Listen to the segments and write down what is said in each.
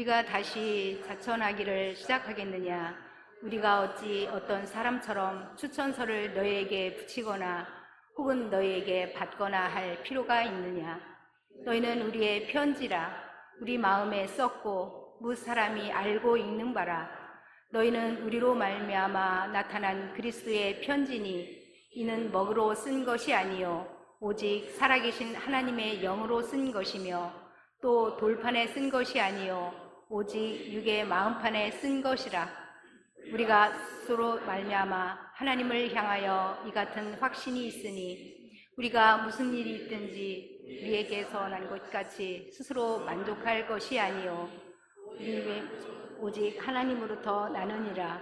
우리가 다시 자천하기를 시작하겠느냐? 우리가 어찌 어떤 사람처럼 추천서를 너희에게 붙이거나 혹은 너희에게 받거나 할 필요가 있느냐? 너희는 우리의 편지라. 우리 마음에 썼고 무 사람이 알고 읽는 바라. 너희는 우리로 말미암아 나타난 그리스도의 편지니 이는 먹으로 쓴 것이 아니요 오직 살아계신 하나님의 영으로 쓴 것이며 또 돌판에 쓴 것이 아니요 오직 육의 마음판에 쓴 것이라. 우리가 스스로 말미암아 하나님을 향하여 이 같은 확신이 있으니 우리가 무슨 일이 있든지 우리에게서 난 것 같이 스스로 만족할 것이 아니요 오직 하나님으로부터 나느니라.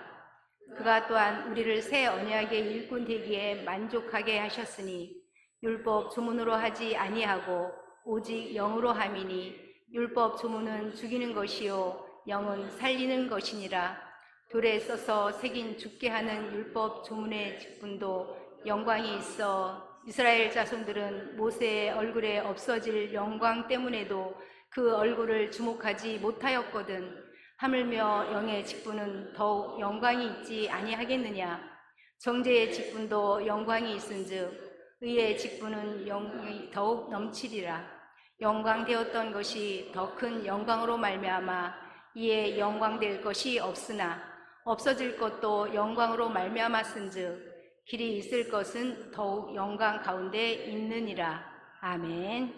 그가 또한 우리를 새 언약의 일꾼 되기에 만족하게 하셨으니 율법 조문으로 하지 아니하고 오직 영으로 함이니 율법 조문은 죽이는 것이요 영은 살리는 것이니라. 돌에 써서 새긴 죽게 하는 율법 조문의 직분도 영광이 있어 이스라엘 자손들은 모세의 얼굴에 없어질 영광 때문에도 그 얼굴을 주목하지 못하였거든. 하물며 영의 직분은 더욱 영광이 있지 아니하겠느냐? 정죄의 직분도 영광이 있은즉 의의 직분은 영이 더욱 넘치리라. 영광되었던 것이 더 큰 영광으로 말미암아 이에 영광될 것이 없으나 없어질 것도 영광으로 말미암았은즉 길이 있을 것은 더욱 영광 가운데 있느니라. 아멘.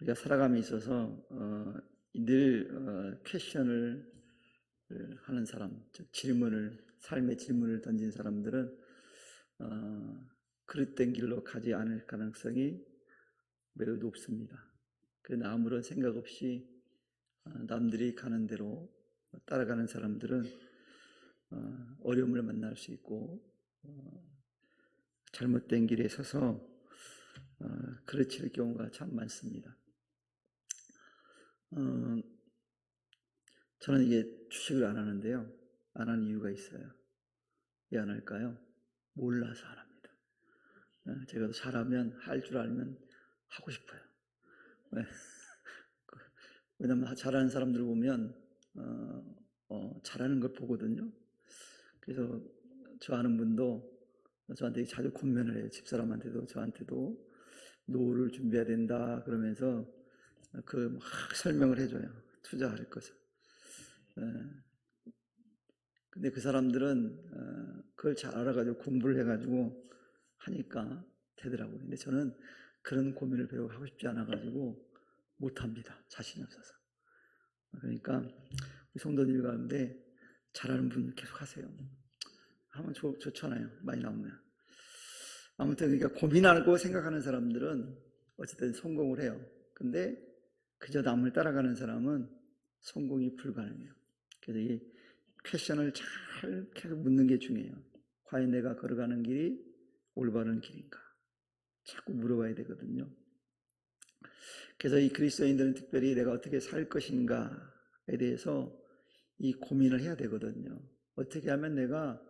우리가 살아감에 있어서 늘 퀘션을 하는 사람, 즉 삶의 질문을 던진 사람들은 그릇된 길로 가지 않을 가능성이 매우 높습니다. 그러나 아무런 생각 없이 남들이 가는 대로 따라가는 사람들은 어려움을 만날 수 있고 잘못된 길에 서서 그르칠 경우가 참 많습니다. 저는 이게 주식을 안 하는데요. 안 하는 이유가 있어요. 왜 안 할까요? 몰라서 안 합니다. 제가 잘하면, 할 줄 알면 하고 싶어요. 왜냐하면 잘하는 사람들 보면 잘하는 걸 보거든요. 그래서 저 아는 분도 저한테 자주 권면을 해요. 집사람한테도 저한테도 노후를 준비해야 된다 그러면서 막 설명을 해줘요. 투자할 것을. 근데 그 사람들은 그걸 잘 알아가지고 공부를 해가지고 하니까 되더라고요. 근데 저는 그런 고민을 별로 하고 싶지 않아가지고 못합니다. 자신이 없어서. 그러니까 우리 성도들 가운데 잘하는 분 계속 하세요. 하면 좋잖아요. 많이 나오면. 아무튼 그러니까 고민하고 생각하는 사람들은 어쨌든 성공을 해요. 근데 그저 남을 따라가는 사람은 성공이 불가능해요. 그래서 이 퀘션을 잘 계속 묻는 게 중요해요. 과연 내가 걸어가는 길이 올바른 길인가? 자꾸 물어봐야 되거든요. 그래서 이 그리스도인들은 특별히 내가 어떻게 살 것인가에 대해서 이 고민을 해야 되거든요. 어떻게 하면 내가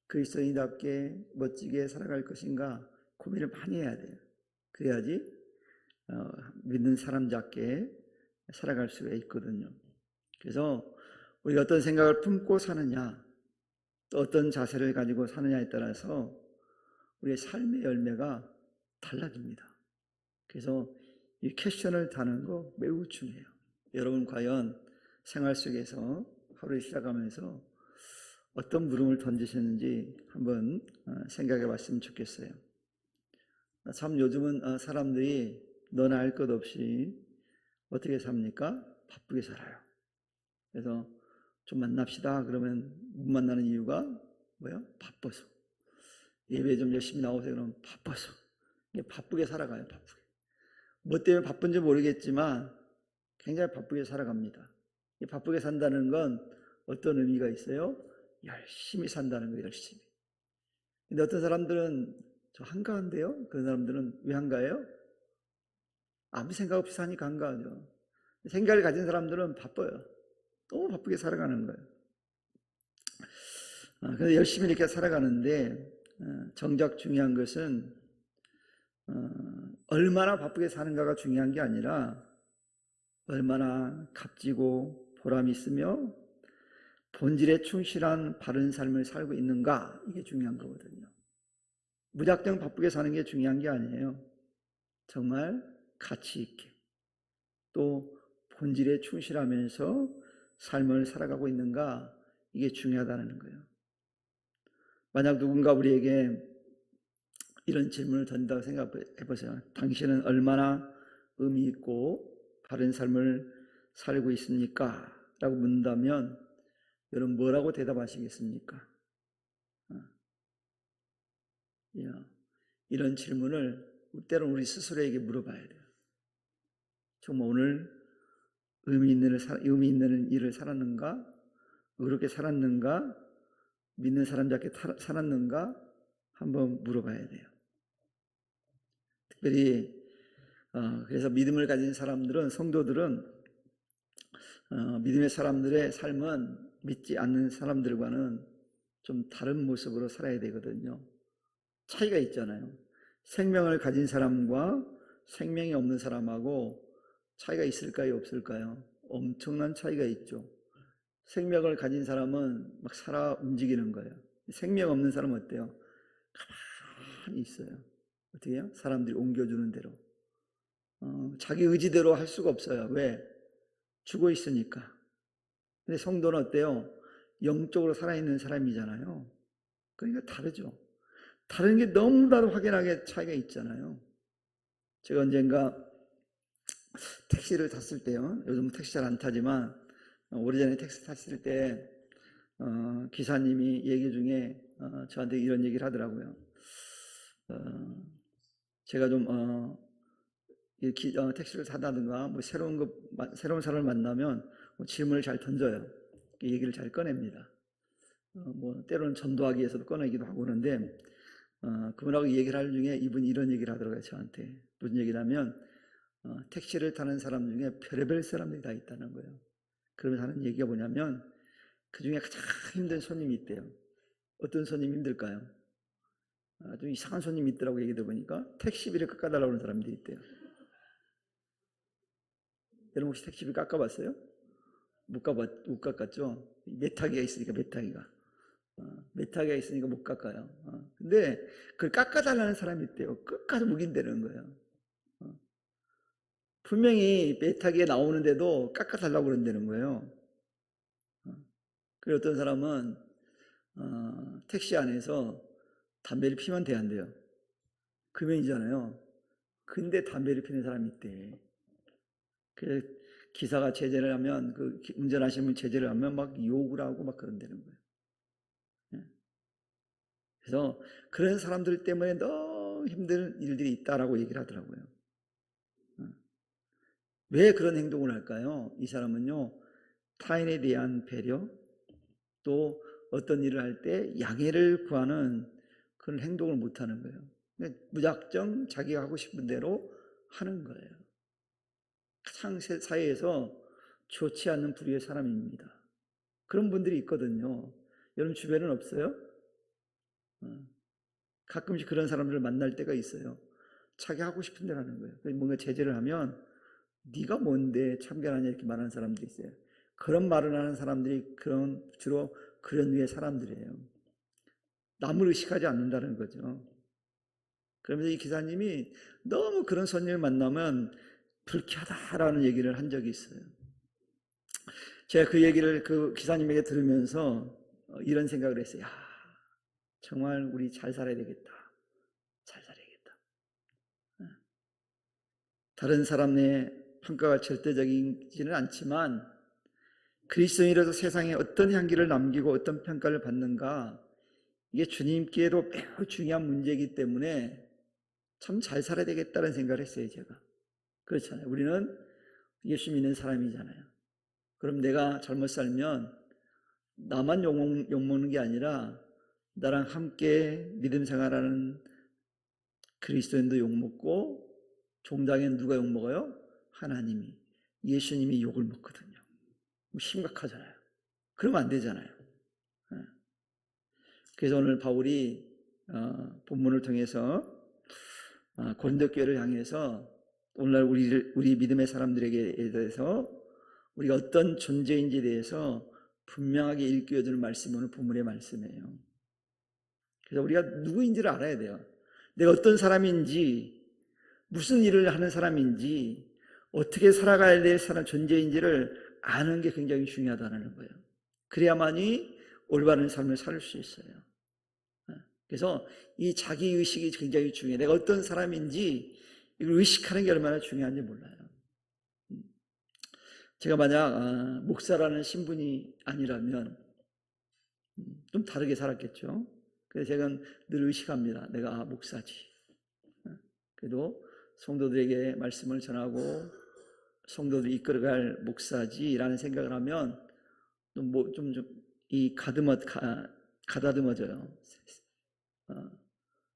그리스도인답게 멋지게 살아갈 것인가 고민을 많이 해야 돼요. 그래야지 믿는 사람답게 살아갈 수가 있거든요. 그래서 우리가 어떤 생각을 품고 사느냐, 또 어떤 자세를 가지고 사느냐에 따라서 우리의 삶의 열매가 달라집니다. 그래서 이 퀘션을 다는 거 매우 중요해요. 여러분 과연 생활 속에서 하루를 시작하면서 어떤 물음을 던지셨는지 한번 생각해 봤으면 좋겠어요. 참 요즘은 사람들이 너나 할 것 없이 어떻게 삽니까? 바쁘게 살아요. 그래서 좀 만납시다 그러면 못 만나는 이유가 뭐예요? 바빠서. 예배 좀 열심히 나오세요 그러면 바빠서. 바쁘게 살아가요. 바쁘게. 뭐 때문에 바쁜지 모르겠지만 굉장히 바쁘게 살아갑니다. 바쁘게 산다는 건 어떤 의미가 있어요? 열심히 산다는 거예요. 열심히. 근데 어떤 사람들은 저 한가한데요? 그런 사람들은 왜 한가해요? 아무 생각 없이 사니까 한가하죠. 생각을 가진 사람들은 바빠요. 너무 바쁘게 살아가는 거예요. 그래서 열심히 이렇게 살아가는데 정작 중요한 것은 얼마나 바쁘게 사는가가 중요한 게 아니라 얼마나 값지고 보람 있으며 본질에 충실한 바른 삶을 살고 있는가, 이게 중요한 거거든요. 무작정 바쁘게 사는 게 중요한 게 아니에요. 정말 가치 있게 또 본질에 충실하면서 삶을 살아가고 있는가, 이게 중요하다는 거예요. 만약 누군가 우리에게 이런 질문을 던진다고 생각해 보세요. 당신은 얼마나 의미 있고 바른 삶을 살고 있습니까? 라고 묻는다면 여러분 뭐라고 대답하시겠습니까? 이런 질문을 때로는 우리 스스로에게 물어봐야 돼요. 정말 오늘 의미 있는 일을 살았는가? 의롭게 살았는가? 믿는 사람답게 살았는가? 한번 물어봐야 돼요. 특별히 그래서 믿음을 가진 사람들은, 성도들은 믿음의 사람들의 삶은 믿지 않는 사람들과는 좀 다른 모습으로 살아야 되거든요. 차이가 있잖아요. 생명을 가진 사람과 생명이 없는 사람하고 차이가 있을까요, 없을까요? 엄청난 차이가 있죠. 생명을 가진 사람은 막 살아 움직이는 거예요. 생명 없는 사람은 어때요? 가만히 있어요. 어떻게 해요? 사람들이 옮겨주는 대로. 자기 의지대로 할 수가 없어요. 왜? 죽어 있으니까. 근데 성도는 어때요? 영적으로 살아있는 사람이잖아요. 그러니까 다르죠. 다른 게 너무나도 확연하게 차이가 있잖아요. 제가 언젠가 택시를 탔을 때요. 요즘 택시 잘 안 타지만 오래전에 택시 탔을 때 기사님이 얘기 중에 저한테 이런 얘기를 하더라고요. 제가 좀 택시를 타다든가 뭐 새로운 사람을 만나면 뭐 질문을 잘 던져요. 얘기를 잘 꺼냅니다. 뭐 때로는 전도하기 위해서도 꺼내기도 하고 그러는데 그분하고 얘기를 할 중에 이분이 이런 얘기를 하더라고요. 저한테. 무슨 얘기냐면 택시를 타는 사람 중에 별의별 사람들이 다 있다는 거예요. 그러면서 하는 얘기가 뭐냐면 그 중에 가장 힘든 손님이 있대요. 어떤 손님이 힘들까요? 좀 이상한 손님이 있더라고. 얘기 들어보니까 택시비를 깎아달라고 하는 사람들이 있대요. 여러분 혹시 택시비 깎아봤어요? 못 깎았죠? 메타기가 있으니까 메타기가 있으니까 못 깎아요. 근데 그걸 깎아달라는 사람이 있대요. 끝까지 묵인되는 거예요. 분명히 메타기에 나오는데도 깎아달라고 그런다는 거예요. 그리고 어떤 사람은 택시 안에서 담배를 피면 돼요. 금연이잖아요. 근데 담배를 피는 사람이 있대. 그래서 기사가 제재를 하면, 운전하시는 분 제재를 하면 막 욕을 하고 막 그런다는 거예요. 그래서 그런 사람들 때문에 너무 힘든 일들이 있다라고 얘기를 하더라고요. 왜 그런 행동을 할까요? 이 사람은요, 타인에 대한 배려, 또 어떤 일을 할 때 양해를 구하는 그런 행동을 못 하는 거예요. 무작정 자기가 하고 싶은 대로 하는 거예요. 가장 사회에서 좋지 않는 부류의 사람입니다. 그런 분들이 있거든요. 여러분 주변에는 없어요? 가끔씩 그런 사람들을 만날 때가 있어요. 자기 하고 싶은 대로 하는 거예요. 뭔가 제재를 하면 네가 뭔데 참견하냐 이렇게 말하는 사람들이 있어요. 그런 말을 하는 사람들이 주로 그런 류의 사람들이에요. 남을 의식하지 않는다는 거죠. 그러면서 이 기사님이 너무 그런 손님을 만나면 불쾌하다라는 얘기를 한 적이 있어요. 제가 그 얘기를 그 기사님에게 들으면서 이런 생각을 했어요. 야, 정말 우리 잘 살아야 되겠다. 잘 살아야겠다. 다른 사람의 평가가 절대적이지는 않지만 그리스도인이라서 세상에 어떤 향기를 남기고 어떤 평가를 받는가, 이게 주님께도 매우 중요한 문제이기 때문에 참 잘 살아야 되겠다는 생각을 했어요. 제가. 그렇잖아요. 우리는 예수 믿는 사람이잖아요. 그럼 내가 잘못 살면 나만 욕먹는 게 아니라 나랑 함께 믿음 생활하는 그리스도인도 욕먹고, 종당에는 누가 욕먹어요? 하나님이, 예수님이 욕을 먹거든요. 심각하잖아요. 그러면 안 되잖아요. 그래서 오늘 바울이 본문을 통해서 고린도 교회를 향해서 오늘날 우리 믿음의 사람들에게 대해서 우리가 어떤 존재인지에 대해서 분명하게 일깨워주는 말씀이 오늘 본문의 말씀이에요. 그래서 우리가 누구인지를 알아야 돼요. 내가 어떤 사람인지, 무슨 일을 하는 사람인지, 어떻게 살아가야 될 사람 존재인지를 아는 게 굉장히 중요하다는 거예요. 그래야만이 올바른 삶을 살 수 있어요. 그래서 이 자기의식이 굉장히 중요해요. 내가 어떤 사람인지 이걸 의식하는 게 얼마나 중요한지 몰라요. 제가 만약 목사라는 신분이 아니라면 좀 다르게 살았겠죠. 그래서 제가 늘 의식합니다. 내가 목사지. 그래도 성도들에게 말씀을 전하고 성도들 이끌어갈 목사지라는 생각을 하면 이 가다듬어져요.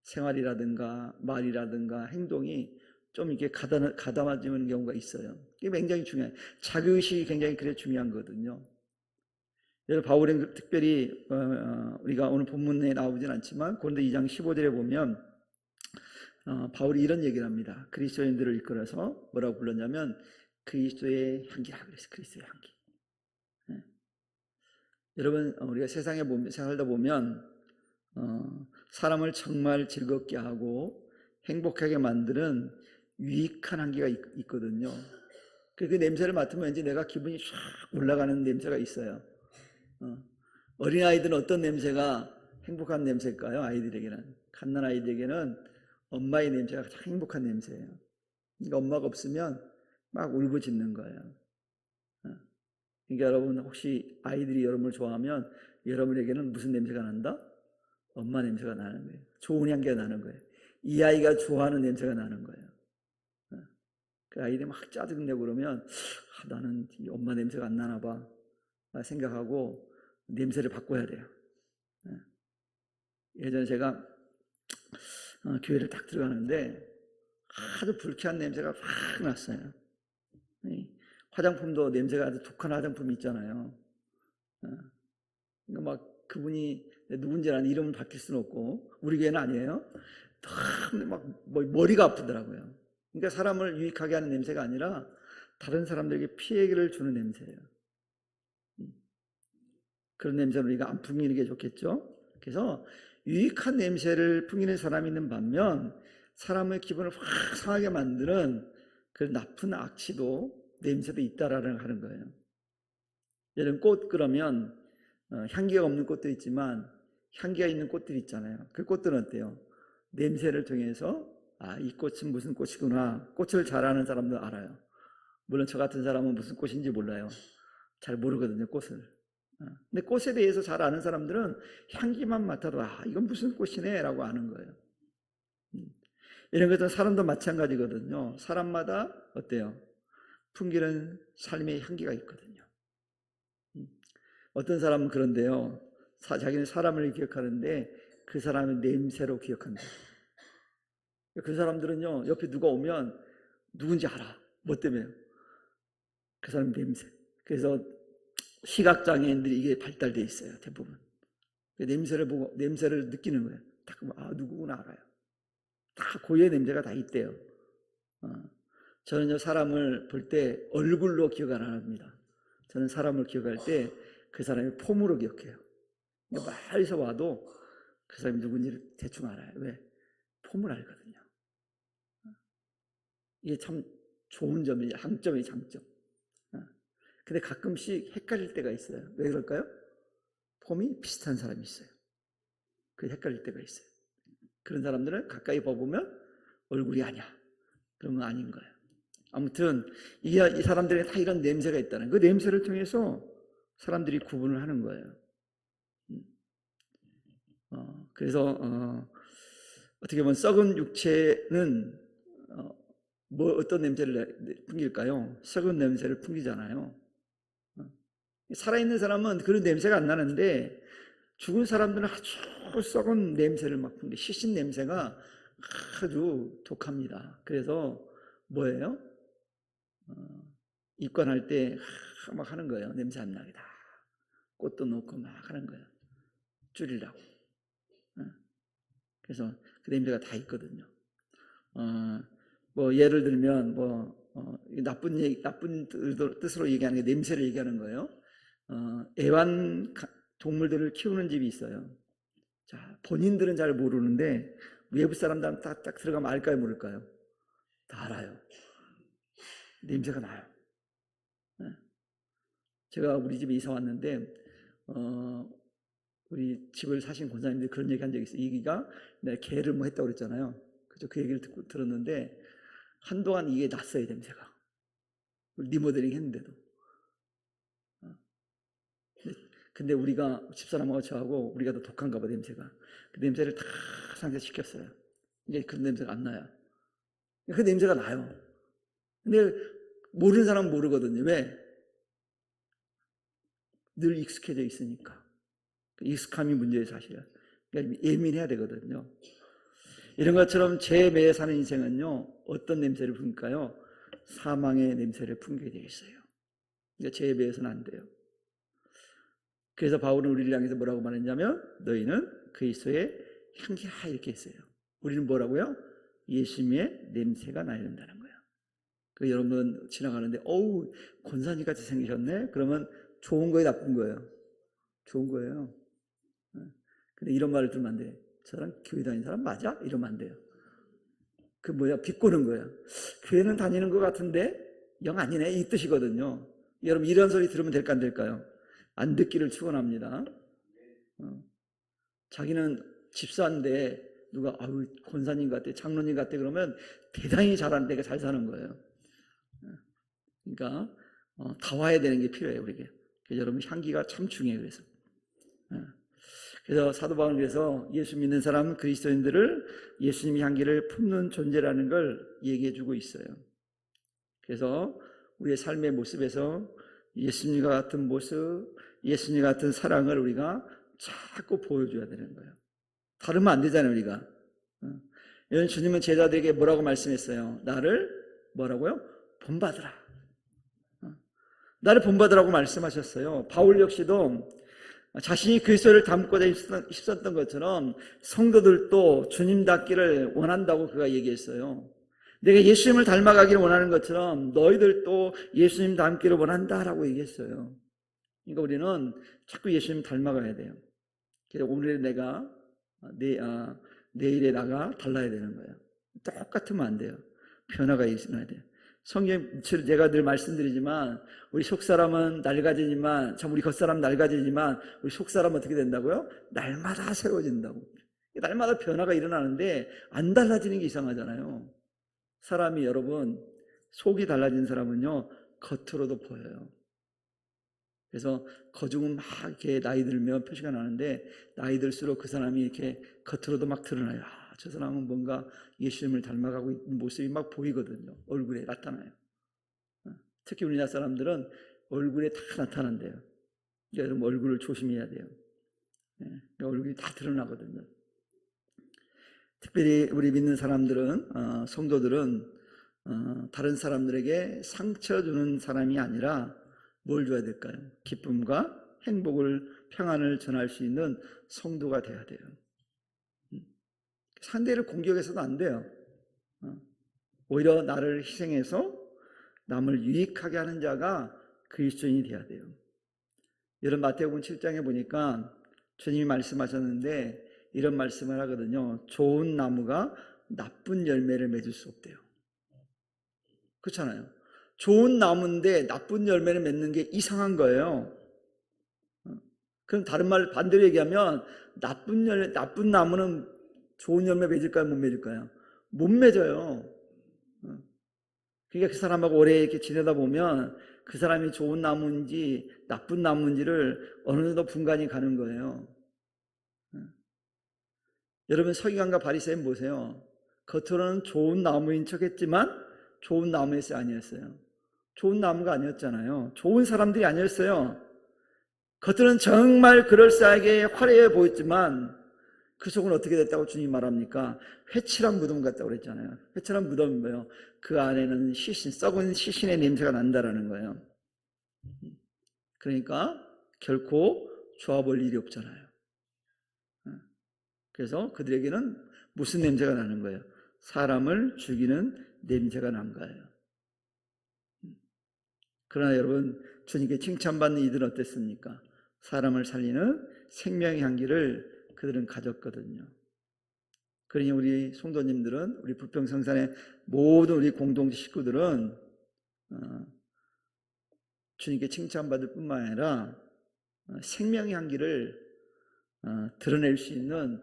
생활이라든가 말이라든가 행동이 좀 이렇게 가다듬어지는 경우가 있어요. 이게 굉장히 중요해요. 자기의식이 굉장히 그래 중요한 거거든요. 바울은 특별히 우리가 오늘 본문에 나오진 않지만 고린도 2장 15절에 보면 바울이 이런 얘기를 합니다. 그리스도인들을 이끌어서 뭐라고 불렀냐면 그리스도의 향기라고 그랬어요. 그리스도의 향기. 네. 여러분 우리가 세상에 살다 보면 사람을 정말 즐겁게 하고 행복하게 만드는 유익한 향기가 있거든요. 그 냄새를 맡으면 왠지 내가 기분이 쫙 올라가는 냄새가 있어요. 어린아이들은 어떤 냄새가 행복한 냄새일까요? 아이들에게는, 갓난아이들에게는 엄마의 냄새가 가장 행복한 냄새예요. 그러니까 엄마가 없으면 막 울부짖는 거예요. 그러니까 여러분 혹시 아이들이 여러분을 좋아하면 여러분에게는 무슨 냄새가 난다? 엄마 냄새가 나는 거예요. 좋은 향기가 나는 거예요. 이 아이가 좋아하는 냄새가 나는 거예요. 그 아이들이 막 짜증내고 그러면 나는 엄마 냄새가 안 나나 봐 생각하고 냄새를 바꿔야 돼요. 예전에 제가 교회를 딱 들어가는데 아주 불쾌한 냄새가 확 났어요. 화장품도 냄새가 아주 독한 화장품이 있잖아요. 그러니까 막 그분이 누군지 아는 이름을 밝힐 수는 없고 우리 교회는 아니에요. 막 머리가 아프더라고요. 그러니까 사람을 유익하게 하는 냄새가 아니라 다른 사람들에게 피해를 주는 냄새예요. 그런 냄새는 우리가 안 풍기는 게 좋겠죠. 그래서 유익한 냄새를 풍기는 사람이 있는 반면 사람의 기분을 확 상하게 만드는 그 나쁜 악취도 냄새도 있다라는 하는 거예요. 예를 꽃 그러면 향기가 없는 꽃도 있지만 향기가 있는 꽃들이 있잖아요. 그 꽃들은 어때요? 냄새를 통해서 이 꽃은 무슨 꽃이구나. 꽃을 잘 아는 사람도 알아요. 물론 저 같은 사람은 무슨 꽃인지 몰라요. 잘 모르거든요, 꽃을. 근데 꽃에 대해서 잘 아는 사람들은 향기만 맡아도 이건 무슨 꽃이네 라고 아는 거예요. 이런 것은 사람도 마찬가지거든요. 사람마다 어때요? 풍기는 삶의 향기가 있거든요. 어떤 사람은 그런데요. 자기는 사람을 기억하는데 그 사람의 냄새로 기억한다. 그 사람들은요. 옆에 누가 오면 누군지 알아. 뭐 때문에요? 그 사람 냄새. 그래서 시각장애인들이 이게 발달되어 있어요. 대부분. 냄새를 보고 냄새를 느끼는 거예요. 딱 누구구나 알아요. 다 고유의 냄새가 다 있대요. 저는요 사람을 볼 때 얼굴로 기억 안 합니다. 저는 사람을 기억할 때 그 사람의 폼으로 기억해요. 그러니까 멀리서 와도 그 사람이 누군지를 대충 알아요. 왜? 폼을 알거든요. 이게 참 좋은 점이에요. 장점이에요, 장점. 근데 가끔씩 헷갈릴 때가 있어요. 왜 그럴까요? 폼이 비슷한 사람이 있어요. 그게 헷갈릴 때가 있어요. 그런 사람들은 가까이 봐보면 얼굴이 아니야. 그러면 아닌 거예요. 아무튼 이 사람들이 다 이런 냄새가 있다는 그 냄새를 통해서 사람들이 구분을 하는 거예요. 그래서 어떻게 보면 썩은 육체는 어떤 냄새를 풍길까요? 썩은 냄새를 풍기잖아요. 살아있는 사람은 그런 냄새가 안 나는데 죽은 사람들은 아주 썩은 냄새를 막 풍겨. 시신 냄새가 아주 독합니다. 그래서 뭐예요? 입관할 때 막 하는 거예요. 냄새 안 나게 다. 꽃도 넣고 막 하는 거예요. 줄이려고. 그래서 그 냄새가 다 있거든요. 뭐 예를 들면 나쁜 뜻으로 얘기하는 게 냄새를 얘기하는 거예요. 동물들을 키우는 집이 있어요. 자, 본인들은 잘 모르는데 외부 사람들은 딱 들어가면 알까요, 모를까요? 다 알아요. 냄새가 나요. 제가 우리 집에 이사 왔는데 우리 집을 사신 권사님들이 그런 얘기 한 적이 있어요. 이기가 내가 개를 뭐 했다고 그랬잖아요. 그죠? 그 얘기를 들었는데 한동안 이게 났어요, 냄새가. 리모델링 했는데도. 근데 우리가 집사람하고 저하고 우리가 더 독한가 봐, 냄새가. 그 냄새를 다 상쇄시켰어요. 이제 그 냄새가 안 나요. 그 냄새가 나요. 근데 모르는 사람은 모르거든요. 왜? 늘 익숙해져 있으니까. 익숙함이 문제예요, 사실은. 그러니까 예민해야 되거든요. 이런 것처럼 제 매에 사는 인생은요, 어떤 냄새를 품을까요? 사망의 냄새를 품게 되어 있어요. 그러니까 제 매에서는 안 돼요. 그래서 바울은 우리를 향해서 뭐라고 말했냐면, 너희는 그리스도의 향기라 이렇게 했어요. 우리는 뭐라고요? 예수님의 냄새가 나야 된다는 거예요. 그 여러분 지나가는데 어우 권사님 같이 생기셨네? 그러면 좋은 거예요, 나쁜 거예요? 좋은 거예요. 근데 이런 말을 들으면 안 돼. 저 사람 교회 다니는 사람 맞아? 이러면 안 돼요. 그 비꼬는 거예요. 교회는 다니는 것 같은데 영 아니네 이 뜻이거든요. 여러분 이런 소리 들으면 될까 안 될까요? 안 듣기를 축원합니다. 자기는 집사인데 누가 아유 권사님 같아, 장로님 같아 그러면 대단히 잘하는 데가 잘 사는 거예요. 그러니까 다 와야 되는 게 필요해요, 우리에게. 그래서 여러분 향기가 참 중요해요. 그래서 사도 바울은 그래서 예수 믿는 사람 그리스도인들을 예수님의 향기를 품는 존재라는 걸 얘기해 주고 있어요. 그래서 우리의 삶의 모습에서 예수님과 같은 모습, 예수님 같은 사랑을 우리가 자꾸 보여줘야 되는 거예요. 다르면 안 되잖아요, 우리가. 여러분 주님은 제자들에게 뭐라고 말씀했어요? 나를 뭐라고요? 본받으라. 나를 본받으라고 말씀하셨어요. 바울 역시도 자신이 그리스도를 닮고자 힘썼던 것처럼 성도들도 주님 닮기를 원한다고 그가 얘기했어요. 내가 예수님을 닮아가기를 원하는 것처럼 너희들도 예수님 닮기를 원한다라고 얘기했어요. 그러니까 우리는 자꾸 예수님 닮아가야 돼요. 그래서 오늘 내일의 나가 달라야 되는 거예요. 똑같으면 안 돼요. 변화가 있어야 돼요. 성경 제가 늘 말씀드리지만 우리 속사람은 낡아지지만 우리 겉사람은 낡아지지만 우리 속사람은 어떻게 된다고요? 날마다 새로워진다고. 날마다 변화가 일어나는데 안 달라지는 게 이상하잖아요. 사람이 여러분 속이 달라진 사람은요 겉으로도 보여요. 그래서 거중은 막 이렇게 나이 들면 표시가 나는데 나이 들수록 그 사람이 이렇게 겉으로도 막 드러나요. 저 사람은 뭔가 예수님을 닮아가고 있는 모습이 막 보이거든요. 얼굴에 나타나요. 특히 우리나라 사람들은 얼굴에 다 나타난대요. 그러니까 여러분 얼굴을 조심해야 돼요. 얼굴이 다 드러나거든요. 특별히 우리 믿는 사람들은 성도들은 다른 사람들에게 상처 주는 사람이 아니라 뭘 줘야 될까요? 기쁨과 행복을 평안을 전할 수 있는 성도가 돼야 돼요. 상대를 공격해서도 안 돼요. 오히려 나를 희생해서 남을 유익하게 하는 자가 그리스도인이 돼야 돼요. 여러분 마태복음 7장에 보니까 주님이 말씀하셨는데 이런 말씀을 하거든요. 좋은 나무가 나쁜 열매를 맺을 수 없대요. 그렇잖아요. 좋은 나무인데 나쁜 열매를 맺는 게 이상한 거예요. 그럼 다른 말 반대로 얘기하면 나쁜 나무는 좋은 열매 맺을까요? 못 맺을까요? 못 맺어요. 그러니까 그 사람하고 오래 이렇게 지내다 보면 그 사람이 좋은 나무인지 나쁜 나무인지를 어느 정도 분간이 가는 거예요. 여러분 서기관과 바리새인 보세요. 겉으로는 좋은 나무인 척했지만 좋은 나무의 새 아니었어요. 좋은 나무가 아니었잖아요. 좋은 사람들이 아니었어요. 겉으로는 정말 그럴싸하게 화려해 보였지만 그 속은 어떻게 됐다고 주님이 말합니까? 회칠한 무덤 같다고 그랬잖아요. 회칠한 무덤이 뭐예요? 그 안에는 썩은 시신의 냄새가 난다라는 거예요. 그러니까 결코 좋아 볼 일이 없잖아요. 그래서 그들에게는 무슨 냄새가 나는 거예요? 사람을 죽이는 냄새가 난 거예요. 그러나 여러분, 주님께 칭찬받는 이들은 어땠습니까? 사람을 살리는 생명의 향기를 그들은 가졌거든요. 그러니 우리 성도님들은, 우리 부평성산의 모든 우리 공동체 식구들은 주님께 칭찬받을 뿐만 아니라 생명의 향기를 드러낼 수 있는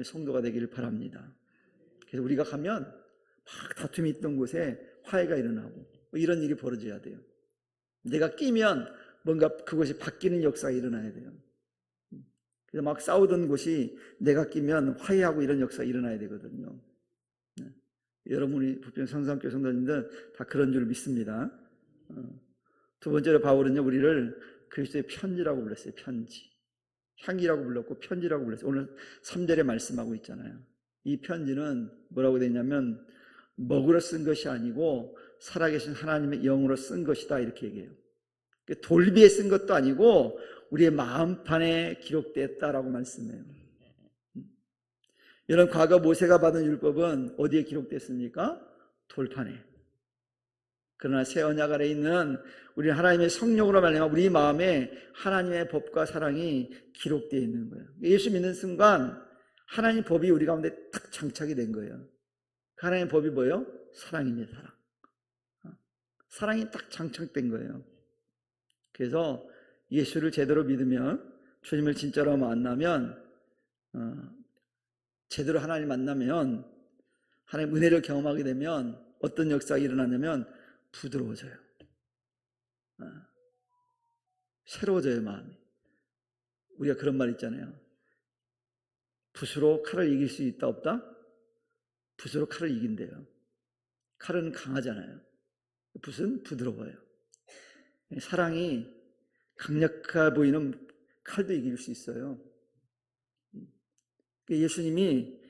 성도가 되기를 바랍니다. 그래서 우리가 가면 막 다툼이 있던 곳에 화해가 일어나고 이런 일이 벌어져야 돼요. 내가 끼면 뭔가 그것이 바뀌는 역사가 일어나야 돼요. 그래서 막 싸우던 곳이 내가 끼면 화해하고 이런 역사가 일어나야 되거든요. 여러분이 부평 성산교회 성도님들 다 그런 줄 믿습니다. 두 번째로 바울은요, 우리를 그리스도의 편지라고 불렀어요. 편지. 향기라고 불렀고 편지라고 불렀어요. 오늘 3절에 말씀하고 있잖아요. 이 편지는 뭐라고 되냐면 먹으러 쓴 것이 아니고 살아계신 하나님의 영으로 쓴 것이다, 이렇게 얘기해요. 돌비에 쓴 것도 아니고 우리의 마음판에 기록되었다라고 말씀해요. 여러분, 과거 모세가 받은 율법은 어디에 기록됐습니까? 돌판에. 그러나 새 언약 아래 있는 우리 하나님의 성령으로 말미암아 우리 마음에 하나님의 법과 사랑이 기록되어 있는 거예요. 예수 믿는 순간 하나님 법이 우리 가운데 딱 장착이 된 거예요. 하나님의 법이 뭐예요? 사랑입니다. 사랑. 사랑이 딱 장착된 거예요. 그래서 예수를 제대로 믿으면, 주님을 진짜로 만나면, 제대로 하나님 만나면, 하나님 은혜를 경험하게 되면 어떤 역사가 일어나냐면 부드러워져요. 새로워져요, 마음이. 우리가 그런 말 있잖아요. 붓으로 칼을 이길 수 있다 없다? 붓으로 칼을 이긴대요. 칼은 강하잖아요. 붓은 부드러워요. 사랑이 강력해 보이는 칼도 이길 수 있어요. 예수님이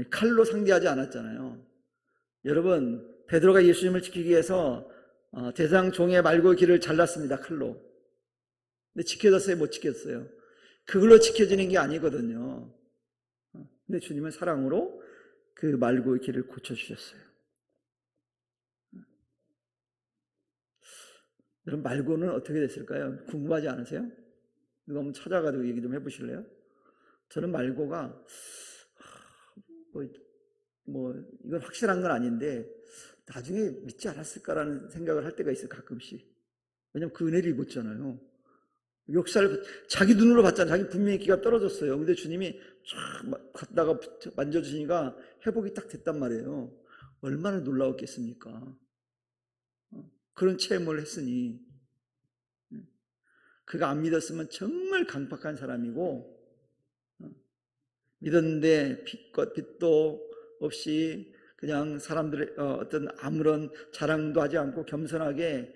칼로 상대하지 않았잖아요. 여러분, 베드로가 예수님을 지키기 위해서 대상 종의 말고의 길을 잘랐습니다, 칼로. 근데 지켜졌어요, 못 지켰어요? 그걸로 지켜지는 게 아니거든요. 근데 주님은 사랑으로 그 말고의 길을 고쳐주셨어요. 여러분, 말고는 어떻게 됐을까요? 궁금하지 않으세요? 누가 한번 찾아가지고 얘기 좀 해보실래요? 저는 말고가 이건 확실한 건 아닌데 나중에 믿지 않았을까라는 생각을 할 때가 있어요, 가끔씩. 왜냐면 그 은혜를 입었잖아요. 역사를 자기 눈으로 봤잖아요. 자기 분명히 기가 떨어졌어요. 근데 주님이 쫙 갔다가 만져주시니까 회복이 딱 됐단 말이에요. 얼마나 놀라웠겠습니까? 그런 체험을 했으니. 그가 안 믿었으면 정말 강팍한 사람이고, 믿었는데 빛도 없이 그냥 사람들의 어떤 아무런 자랑도 하지 않고 겸손하게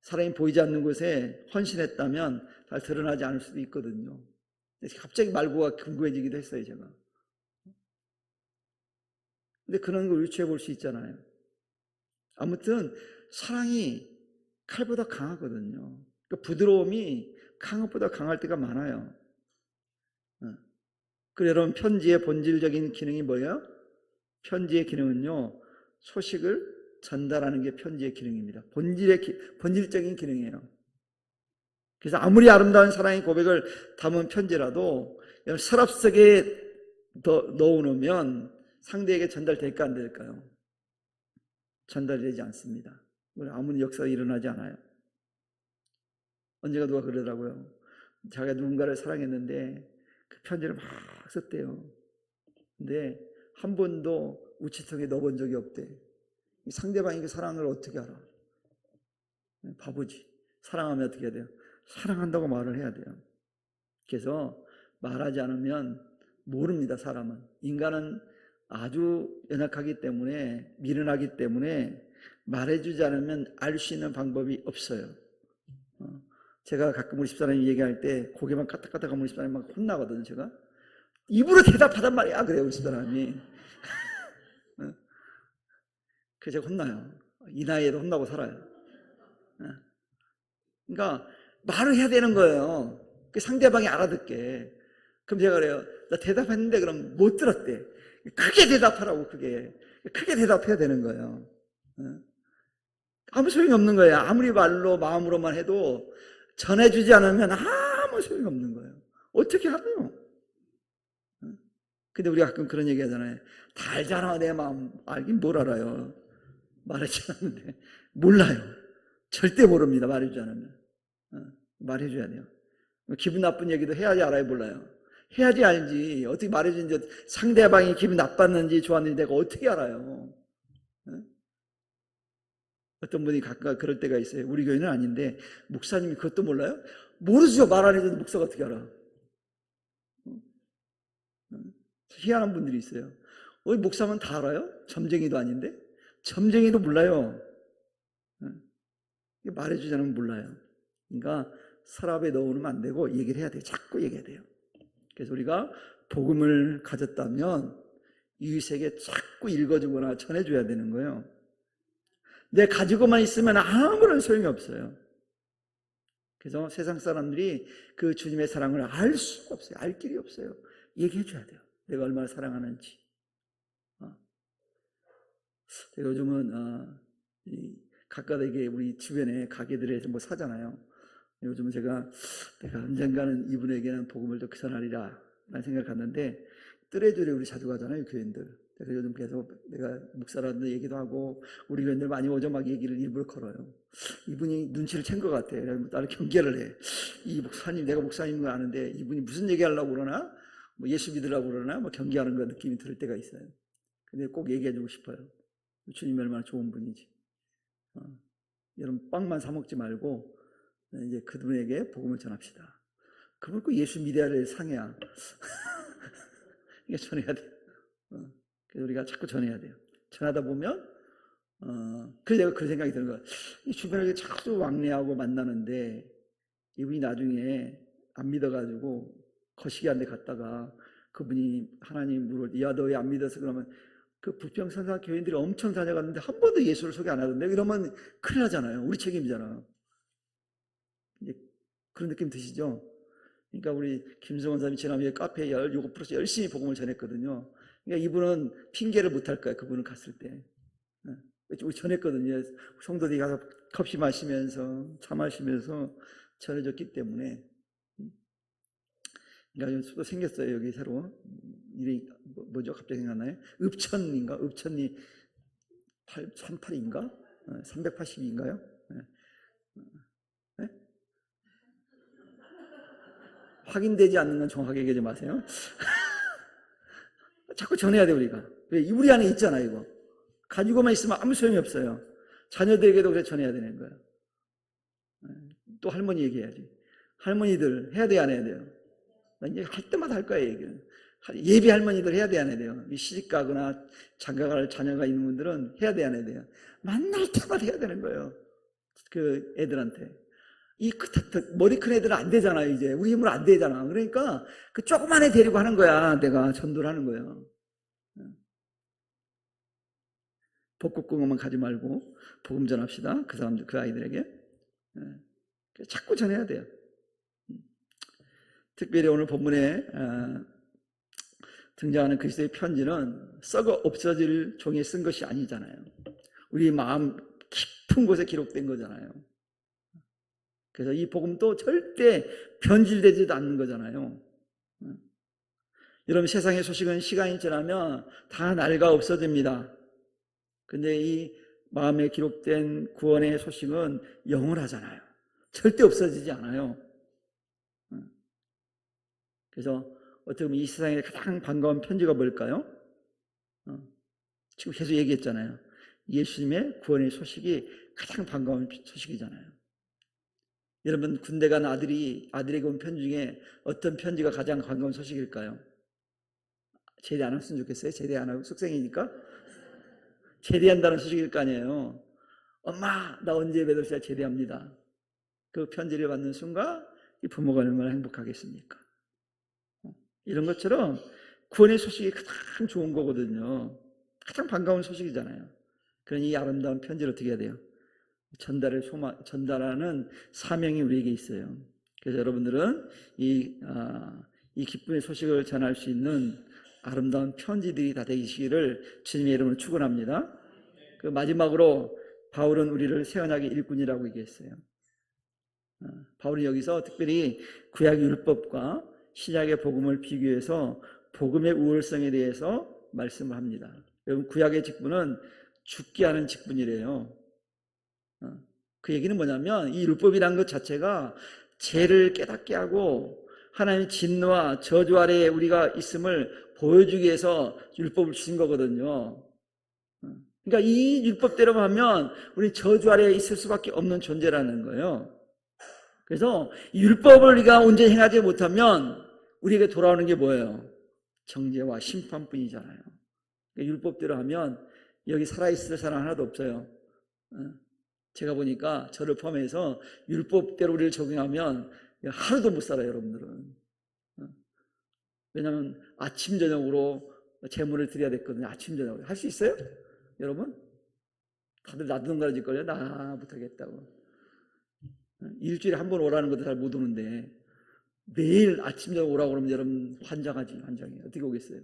사람이 보이지 않는 곳에 헌신했다면 잘 드러나지 않을 수도 있거든요. 갑자기 말고가 궁금해지기도 했어요, 제가. 근데 그런 걸 유추해 볼 수 있잖아요. 아무튼 사랑이 칼보다 강하거든요. 그러니까 부드러움이 강압보다 강할 때가 많아요. 그래서 여러분, 편지의 본질적인 기능이 뭐예요? 편지의 기능은요, 소식을 전달하는 게 편지의 기능입니다. 본질적인 기능이에요. 그래서 아무리 아름다운 사랑의 고백을 담은 편지라도 서랍 속에 넣어놓으면 상대에게 전달될까 안 될까요? 전달되지 않습니다. 아무리 역사가 일어나지 않아요. 언젠가 누가 그러더라고요. 자기가 누군가를 사랑했는데 그 편지를 막 썼대요. 근데 한 번도 우체통에 넣어본 적이 없대. 상대방이 그 사랑을 어떻게 알아? 바보지. 사랑하면 어떻게 해야 돼요? 사랑한다고 말을 해야 돼요. 그래서 말하지 않으면 모릅니다, 사람은. 인간은 아주 연약하기 때문에, 미련하기 때문에 말해주지 않으면 알 수 있는 방법이 없어요. 제가 가끔 우리 집사람이 얘기할 때 고개만 까딱까딱하면 우리 집사람이 막 혼나거든요, 제가. 입으로 대답하단 말이야, 그래요, 우리 집사람이. 그래서 제가 혼나요. 이 나이에도 혼나고 살아요. 그러니까 말을 해야 되는 거예요. 그 상대방이 알아듣게. 그럼 제가 그래요. 나 대답했는데 그럼 못 들었대. 크게 대답하라고, 크게 대답해야 되는 거예요. 아무 소용이 없는 거예요. 아무리 말로 마음으로만 해도 전해주지 않으면 아무 소용이 없는 거예요. 어떻게 하나요? 근데 우리가 가끔 그런 얘기 하잖아요. 다 알잖아, 내 마음. 알긴 뭘 알아요. 말하지 않는데. 몰라요. 절대 모릅니다, 말해주지 않으면. 말해줘야 돼요. 기분 나쁜 얘기도 해야지 알아요, 몰라요? 해야지 알지. 어떻게 말해주는지, 상대방이 기분 나빴는지 좋았는지 내가 어떻게 알아요? 어떤 분이 가끔 그럴 때가 있어요. 우리 교회는 아닌데 목사님이 그것도 몰라요? 모르죠. 말 안 해줘도 목사가 어떻게 알아? 희한한 분들이 있어요. 목사면 다 알아요? 점쟁이도 아닌데? 점쟁이도 몰라요. 말해주지 않으면 몰라요. 그러니까 서랍에 넣어놓으면 안 되고 얘기를 해야 돼요. 자꾸 얘기해야 돼요. 그래서 우리가 복음을 가졌다면 이웃에게 자꾸 읽어주거나 전해줘야 되는 거예요. 내 가지고만 있으면 아무런 소용이 없어요. 그래서 세상 사람들이 그 주님의 사랑을 알 수가 없어요. 알 길이 없어요. 얘기해 줘야 돼요. 내가 얼마나 사랑하는지. 제가 요즘은 가까이게 우리 주변에 가게들에서 뭐 사잖아요. 요즘은 내가 언젠가는 이분에게는 복음을 더 전하리라 라는 생각을 갖는데, 뜨레줄에 우리 자주 가잖아요, 교인들. 그래서 요즘 계속 내가 목사라는 얘기도 하고 우리 교인들 많이 오죠. 막 얘기를 일부러 걸어요. 이분이 눈치를 챈 것 같아. 그래서 나를 경계를 해. 이 목사님, 내가 목사님인 거 아는데 이분이 무슨 얘기하려고 그러나, 뭐 예수 믿으려고 그러나, 뭐 경계하는 거 느낌이 들 때가 있어요. 근데 꼭 얘기해주고 싶어요. 주님이 얼마나 좋은 분인지. 여러분 빵만 사 먹지 말고 이제 그분에게 복음을 전합시다. 그분 꼭 예수 믿어야 될 상이야. 이게 전해야 돼. 그래서 우리가 자꾸 전해야 돼요. 전하다 보면, 그래서 내가 그런 생각이 드는 거야. 이 주변에 자꾸 왕래하고 만나는데, 이분이 나중에 안 믿어가지고, 거시기한 데 갔다가, 그분이 하나님 물을, 야, 너 왜 안 믿어서 그러면, 그 부평선사 교인들이 엄청 다녀갔는데, 한 번도 예수를 소개 안 하던데, 이러면 큰일 나잖아요. 우리 책임이잖아. 이제 그런 느낌 드시죠? 그러니까 우리 김성원 사람이 지난주에 카페에 요거 풀어서 열심히 복음을 전했거든요. 그러니까 이분은 핑계를 못 할 거야. 그분은 갔을 때. 우리 전했거든요. 성도들이 가서 커피 마시면서 차 마시면서 전해줬기 때문에. 그러니까 또 생겼어요. 여기 새로. 이름이 뭐죠? 갑자기 생각나요? 읍천인가? 읍천이 38인가? 380인가요? 네? 확인되지 않는 건 정확하게 얘기하지 마세요. 자꾸 전해야 돼, 우리가. 왜? 우리 안에 있잖아, 이거. 가지고만 있으면 아무 소용이 없어요. 자녀들에게도 그래 전해야 되는 거예요. 또 할머니 얘기해야지. 할머니들 해야 돼요, 안 해야 돼요? 나 이제 할 때마다 할 거야, 얘기를. 예비 할머니들 해야 돼요, 안 해야 돼요? 시집 가거나 장가갈 자녀가 있는 분들은 해야 돼요, 안 해야 돼요? 만날 때마다 해야 되는 거예요. 그 애들한테. 머리 큰 애들은 안 되잖아요, 이제. 우리 힘으로 안 되잖아. 그러니까 그 조그만 애 데리고 하는 거야. 내가 전도를 하는 거예요. 벚꽃공원만 가지 말고 복음 전합시다. 그 사람들, 그 아이들에게. 자꾸 전해야 돼요. 특별히 오늘 본문에 등장하는 그리스도의 편지는 썩어 없어질 종이에 쓴 것이 아니잖아요. 우리 마음 깊은 곳에 기록된 거잖아요. 그래서 이 복음도 절대 변질되지도 않는 거잖아요. 여러분, 세상의 소식은 시간이 지나면 다 낡아 없어집니다. 근데 이 마음에 기록된 구원의 소식은 영원하잖아요. 절대 없어지지 않아요. 그래서 어떻게 보면 이 세상에 가장 반가운 편지가 뭘까요? 지금 계속 얘기했잖아요. 예수님의 구원의 소식이 가장 반가운 소식이잖아요. 여러분, 군대 간 아들에게 온 편지 중에 어떤 편지가 가장 반가운 소식일까요? 제대 안 했으면 좋겠어요. 제대 안 하고 숙생이니까 제대한다는 소식일 거 아니에요. 엄마, 나 언제 몇 월에 제대합니다. 그 편지를 받는 순간 이 부모가 얼마나 행복하겠습니까? 이런 것처럼 구원의 소식이 가장 좋은 거거든요. 가장 반가운 소식이잖아요. 그러니 이 아름다운 편지를 어떻게 해야 돼요? 전달하는 사명이 우리에게 있어요. 그래서 여러분들은 이 이 기쁨의 소식을 전할 수 있는 아름다운 편지들이 다 되시기를 주님의 이름으로 축원합니다. 그 마지막으로 바울은 우리를 새 언약의 일꾼이라고 얘기했어요. 바울이 여기서 특별히 구약 율법과 신약의 복음을 비교해서 복음의 우월성에 대해서 말씀을 합니다. 여러분, 구약의 직분은 죽게 하는 직분이래요. 그 얘기는 뭐냐면 이 율법이라는 것 자체가 죄를 깨닫게 하고 하나님의 진노와 저주 아래에 우리가 있음을 보여주기 위해서 율법을 주신 거거든요. 그러니까 이 율법대로 하면 우리 저주 아래에 있을 수밖에 없는 존재라는 거예요. 그래서 율법을 우리가 온전히 행하지 못하면 우리에게 돌아오는 게 뭐예요? 정죄와 심판뿐이잖아요. 그러니까 율법대로 하면 여기 살아있을 사람 하나도 없어요. 제가 보니까 저를 포함해서 율법대로 우리를 적용하면 하루도 못 살아요, 여러분들은. 왜냐하면 아침 저녁으로 제물을 드려야 됐거든요. 아침 저녁으로. 할 수 있어요? 여러분? 다들 나두둥거려질걸요? 나 못하겠다고. 일주일에 한 번 오라는 것도 잘 못 오는데 매일 아침 저녁 오라고 그러면 여러분 환장하지, 환장해. 어떻게 오겠어요?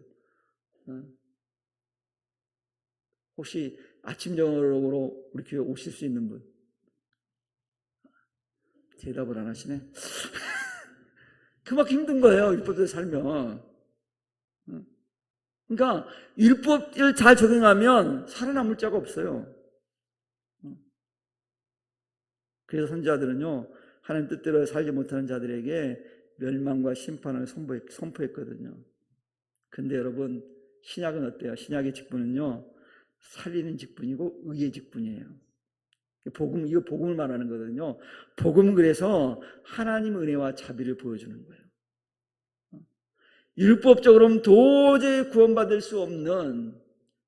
혹시 아침 저녁으로 우리 교회 오실 수 있는 분? 대답을 안 하시네. 그만큼 힘든 거예요, 율법대로 살면. 그러니까 율법을 잘 적용하면 살아남을 자가 없어요. 그래서 선지자들은요, 하나님 뜻대로 살지 못하는 자들에게 멸망과 심판을 선포했거든요. 근데 여러분, 신약은 어때요? 신약의 직분은요, 살리는 직분이고 의의 직분이에요. 이거 복음을 말하는 거거든요. 복음은 그래서 하나님 은혜와 자비를 보여주는 거예요. 율법적으로는 도저히 구원받을 수 없는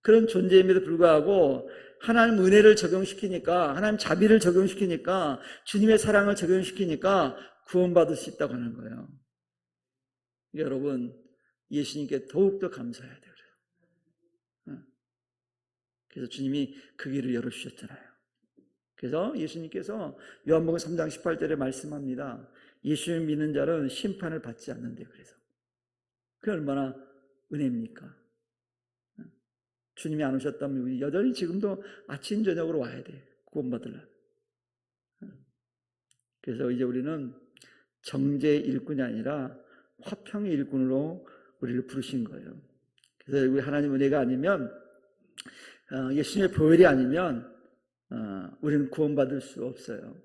그런 존재임에도 불구하고 하나님 은혜를 적용시키니까, 하나님 자비를 적용시키니까, 주님의 사랑을 적용시키니까 구원받을 수 있다고 하는 거예요. 여러분, 예수님께 더욱더 감사해야 돼요. 그래서 주님이 그 길을 열어주셨잖아요. 그래서 예수님께서 요한복음 3장 18절에 말씀합니다. 예수를 믿는 자는 심판을 받지 않는데, 그래서 그게 얼마나 은혜입니까? 주님이 안 오셨다면 우리 여전히 지금도 아침 저녁으로 와야 돼, 구원받으려면. 그래서 이제 우리는 정죄의 일꾼이 아니라 화평의 일꾼으로 우리를 부르신 거예요. 그래서 우리 하나님 은혜가 아니면, 예수님의 보혈이 아니면 우리는 구원받을 수 없어요.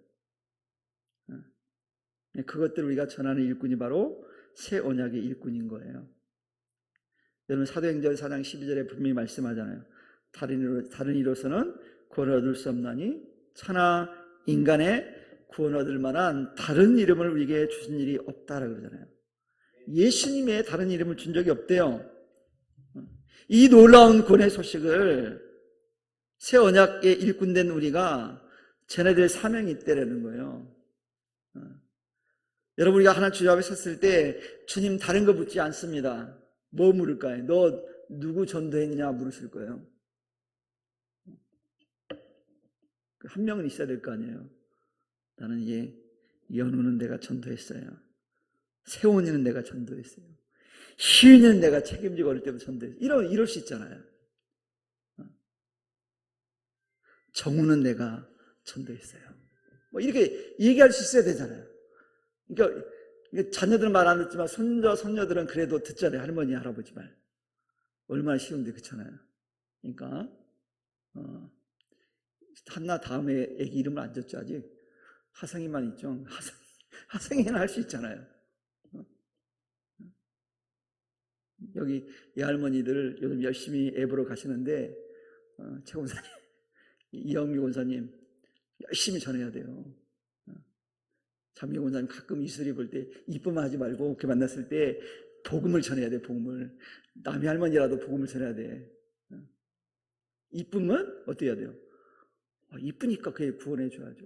그것들을 우리가 전하는 일꾼이 바로 새 언약의 일꾼인 거예요. 여러분, 사도행전 4장 12절에 분명히 말씀하잖아요. 다른 이로서는 구원을 얻을 수 없나니 천하 인간의 구원 얻을 만한 다른 이름을 우리에게 주신 일이 없다라고 그러잖아요. 예수님의 다른 이름을 준 적이 없대요. 이 놀라운 구원의 소식을 새 언약의 일꾼된 우리가 전해드릴 사명이 있다라는 거예요. 여러분, 우리가 하나님 주님 앞에 섰을 때 주님 다른 거 묻지 않습니다. 뭐 물을까요? 너 누구 전도했느냐 물으실 거예요. 한 명은 있어야 될 거 아니에요. 나는 연우는 내가 전도했어요. 세원이는 내가 전도했어요. 희은이는 내가 책임지고 어릴 때부터 전도했어요. 이럴 수 있잖아요. 정우는 내가 전도했어요. 뭐 이렇게 얘기할 수 있어야 되잖아요. 그러니까 자녀들은 말 안 듣지만 손녀들은 그래도 듣잖아요. 할머니, 할아버지 말. 얼마나 쉬운데, 그렇잖아요. 그러니까 한나 다음에 애기 이름을 안 줬죠, 아직. 하성이만 있죠. 하성이는 할 수 있잖아요. 여기 이 할머니들 요즘 열심히 애 보러 가시는데, 최 권사님, 이영미 권사님 열심히 전해야 돼요. 장미 권사님 가끔 이슬이 볼 때 이쁨 하지 말고 이렇게 만났을 때 복음을 전해야 돼. 복음을. 남의 할머니라도 복음을 전해야 돼. 이쁨은 어떻게 해야 돼요? 이쁘니까 그게 구원해 줘야죠.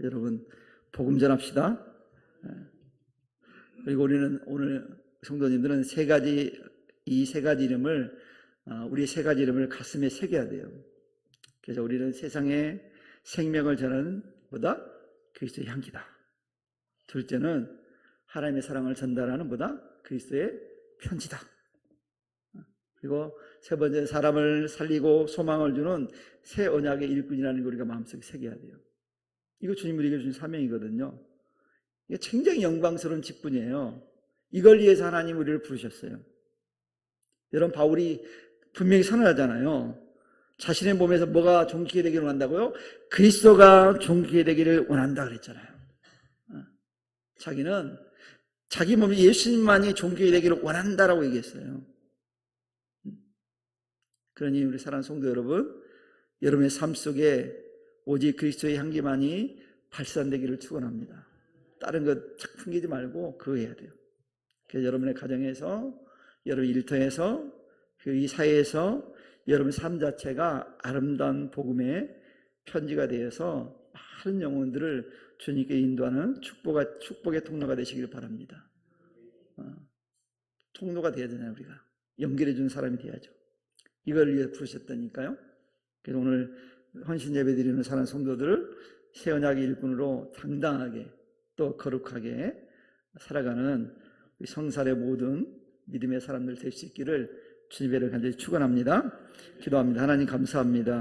여러분, 복음 전합시다. 그리고 우리는 오늘 성도님들은 이 세 가지 이름을, 우리 세 가지 이름을 가슴에 새겨야 돼요. 그래서 우리는 세상에 생명을 전하는 보다 그리스도의 향기다. 둘째는 하나님의 사랑을 전달하는 보다 그리스도의 편지다. 그리고 세 번째, 사람을 살리고 소망을 주는 새 언약의 일꾼이라는 걸 우리가 마음속에 새겨야 돼요. 이거 주님 우리에게 주신 사명이거든요. 이게 굉장히 영광스러운 직분이에요. 이걸 위해서 하나님 우리를 부르셨어요. 여러분, 바울이 분명히 선언하잖아요. 자신의 몸에서 뭐가 존귀하게 되기를 원한다고요? 그리스도가 존귀하게 되기를 원한다 그랬잖아요. 자기는 자기 몸이 예수님만이 존귀하게 되기를 원한다라고 얘기했어요. 그러니 우리 사랑하는 성도 여러분, 여러분의 삶 속에 오직 그리스도의 향기만이 발산되기를 축원합니다. 다른 것 착 풍기지 말고 그거 해야 돼요. 그래서 여러분의 가정에서, 여러분 일터에서, 이 사회에서 여러분 삶 자체가 아름다운 복음의 편지가 되어서 많은 영혼들을 주님께 인도하는 축복의 통로가 되시길 바랍니다. 통로가 되어야 되잖아요. 우리가 연결해 주는 사람이 돼야죠. 이걸 위해 부르셨다니까요. 그래서 오늘 헌신 예배 드리는 사랑하는 성도들을 새 언약의 일꾼으로 당당하게 또 거룩하게 살아가는 성살의 모든 믿음의 사람들 될 수 있기를 주님의 간절히 축원합니다. 기도합니다. 하나님 감사합니다.